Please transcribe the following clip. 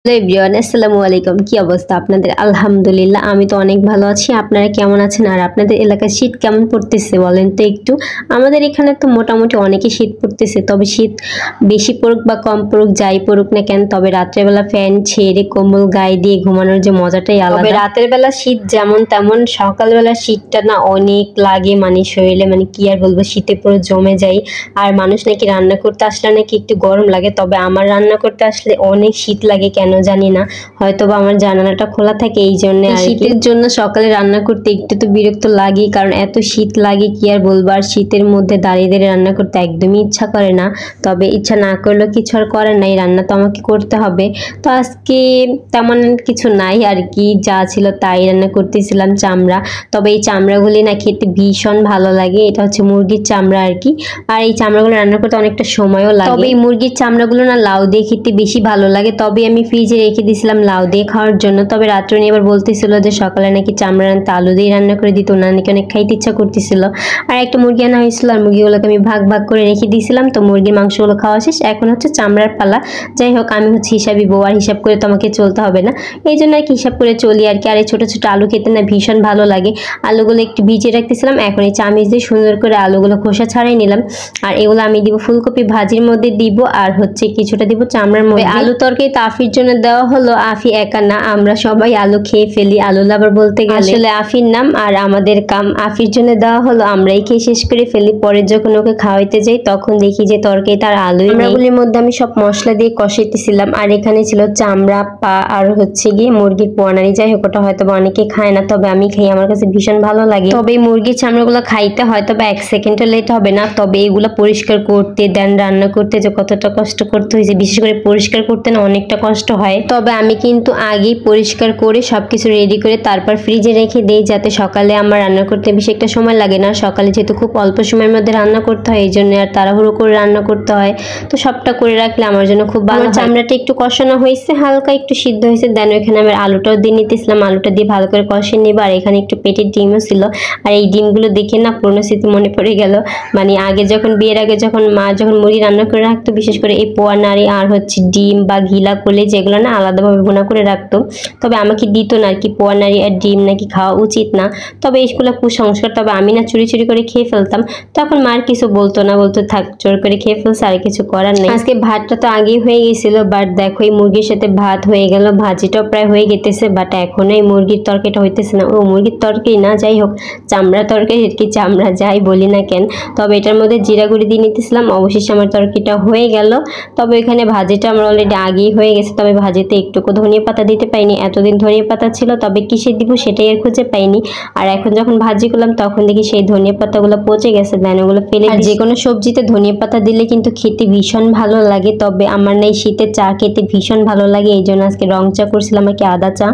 Hello everyone, আসসালামু আলাইকুম। কি অবস্থা আপনাদের? আলহামদুলিল্লাহ, আমি তো অনেক ভালো আছি। আপনারা কেমন আছেন? আর আপনাদের এলাকায় শীত কেমন পড়তেছে বলেন তো একটু। আমাদের এখানে তো মোটামুটি অনেকই শীত পড়তেছে, তবে শীত বেশি পড়ুক বা কম পড়ুক, যাই পড়ুক না কেন, তবে রাত্রেবেলা ফ্যান ছেড়ে কম্বল গায়ে দিয়ে ঘুমানোর যে মজাটাই আলাদা। তবে রাতের বেলা শীত যেমন তেমন, সকালবেলা শীতটা না অনেক লাগে, মানে শরীরে, মানে কি আর বলবো, শীতে পুরো জমে যায়। আর মানুষ নাকি রান্না করতে আসলে নাকি একটু গরম লাগে, তবে আমার রান্না করতে আসলে অনেক শীত লাগে, কেন জানি না, হয়তো বা আমার জানালাটা খোলা থাকে এই জন্য। আর শীতের জন্য সকালে রান্না করতে একটু তো বিরক্ত লাগে, কারণ এত শীত লাগে কি আর বলবো। আর শীতের মধ্যে দাঁড়িয়ে দাঁড়িয়ে রান্না করতে একদমই ইচ্ছা করে না, তবে ইচ্ছা না করলেও কিছু আর করার নাই, রান্না তো আমাকে করতে হবে। তো আজকে তেমন কিছু নাই আর কি, যা ছিল তাই রান্না করতেছিলাম, চামড়া। তবে এই চামড়াগুলি না খেতে ভীষণ ভালো লাগে, এটা হচ্ছে মুরগির চামড়া আর কি। আর এই চামড়াগুলো রান্না করতে অনেকটা সময়ও লাগে, তবে এই মুরগির চামড়াগুলো না লাউ দিয়ে খেতে বেশি ভালো লাগে। তবে আমি ফ্রিজে রেখে দিয়েছিলাম লাউ দিয়ে খাওয়ার জন্য। তবে রাত্রে নিয়ে এবার বলতেছিল যে সকালে নাকি চামড়া রান্না আলু দিয়ে রান্না করে দিত, নাকি অনেক খাইতে ইচ্ছা করতেছিল। আর একটা মুরগি আনা হয়েছিল, আর মুরগিগুলোকে আমি ভাগ ভাগ করে রেখে দিয়েছিলাম। তো মুরগির মাংসগুলো খাওয়া শেষ, এখন হচ্ছে চামড়ার পালা। যাই হোক, আমি হচ্ছে হিসাবই বউ, আর হিসাব করে তো আমাকে চলতে হবে না, এই জন্য আর কি হিসাব করে চলি আর কি। আর এই ছোটো ছোটো আলু খেতে না ভীষণ ভালো লাগে। আলুগুলো একটু ভিজিয়ে রাখতেছিলাম, এখন এই চামিচ দিয়ে সুন্দর করে আলুগুলো খোসা ছাড়াই নিলাম। আর এগুলো আমি দিব ফুলকপি ভাজির মধ্যে দিব, আর হচ্ছে কিছুটা দিব চামড়ার মধ্যে। আলু তরকারি তো আফির জন্য দেওয়া হলো, আফি একা না, আমরা সবাই আলু খেয়ে ফেলি। আলু লাভার বলতে গেলে আসলে আফির নাম, আর আমাদের কাম। আফির জন্য দেওয়া হলো, আমরাই খেয়ে শেষ করে ফেলি। পরে যখন ওকে খাওয়াইতে যাই তখন দেখি যে তরকারি তার আলুই নেই। আমরাগুলির মধ্যে আমি সব মশলা দিয়ে কষাইতেছিলাম, আর এখানে ছিল চামড়া, পা, আর হচ্ছে গিয়ে মুরগির পোয়ানারি। যাই হোক, ওটা হয়তো অনেকে খায় না, তবে আমি খাই, আমার কাছে ভীষণ ভালো লাগে। তবে এই মুরগির চামড়াগুলো খাইতে হয়তো বা 1 সেকেন্ডও লেট হবে না, তবে এগুলো পরিষ্কার করতে দেন রান্না করতে যে কতটা কষ্ট করতে হয়েছে, বিশেষ করে পরিষ্কার করতে না অনেকটা কষ্ট হয়। তবে আমি কিন্তু আগেই পরিষ্কার করে সবকিছু রেডি করে তারপর ফ্রিজে রেখে দিই, যাতে সকালে আমার রান্না করতে বেশি একটা সময় লাগে না। সকালে যেহেতু খুব অল্প সময়ের মধ্যে রান্না করতে হয়, এই জন্য আর তাড়াহুড়ো করে রান্না করতে হয়, তো সবটা করে রাখলে আমার জন্য খুব ভালো। চামড়াটা একটু কষানো হয়েছে, হালকা একটু সিদ্ধ হয়েছে, দেন ওইখানে আমি আলুটাও দিয়ে নিতেছিলাম, আলুটা দিয়ে ভালো করে কষিয়ে নিব। আর এখানে একটু পেটের ডিমও ছিল, আর এই ডিমগুলো দেখে না পুরনো স্মৃতি মনে পড়ে গেল। মানে আগে যখন, বিয়ের আগে যখন মা যখন মুরগি রান্না করে রাখতো, বিশেষ করে এই পোয়া নাড়ি আর হচ্ছে ডিম বা ঘিলা করলে, যেগুলো না আলাদাভাবে ভুনা করে রাখতো, তবে আমাকে দিত না আর কি। পোয়া নাড়ি আর ডিম নাকি খাওয়া উচিত না, তবে এইগুলো কুসংস্কার। তবে আমি না চুরি চুরি করে খেয়ে ফেলতাম, তখন মার কিছু বলতো না, বলতো থাক, জোর করে খেয়ে ফেলছে, আর কিছু করার নেই। আজকে ভাতটা তো আগেই হয়ে গেছিল, বাট দেখো এই মুরগির সাথে ভাত হয়ে গেল, ভাজিটাও প্রায় হয়ে গেতেছে, বাট এখনো এই মুরগির তরকারিটা হইতেছে না। ও মুরগির তরকারি না, যাই হোক চামড়া তরকারি আর কি, চামড়া যাই বলি না কেন। তবে এটার মধ্যে জিরা গুঁড়ি দিয়ে নিতেছিলাম, অবশেষে আমার তরকারিটা হয়ে গেল। তবে এখানে ভাজিটা আমার অলরেডি আগেই হয়ে গেছে, তবে ভাজিতে একটুকু ধনিয়া পাতা দিতে পাইনি, এতদিন ধনিয়া পাতা ছিল, তবে কিসে দিব সেটাই আর খুঁজে পাইনি। আর এখন যখন ভাজি করলাম তখন দেখি সেই ধনিয়া পাতাগুলো পচে গেছে, দেন ওগুলো ফেলে। আর যে কোনো সবজিতে ধনিয়া পাতা দিলে কিন্তু খেতে ভীষণ ভালো লাগে, তবে আমার না এই শীতের চা খেতে ভীষণ ভালো লাগে, এই জন্য আজকে রং চা করছিলাম আর কি, আদা চা।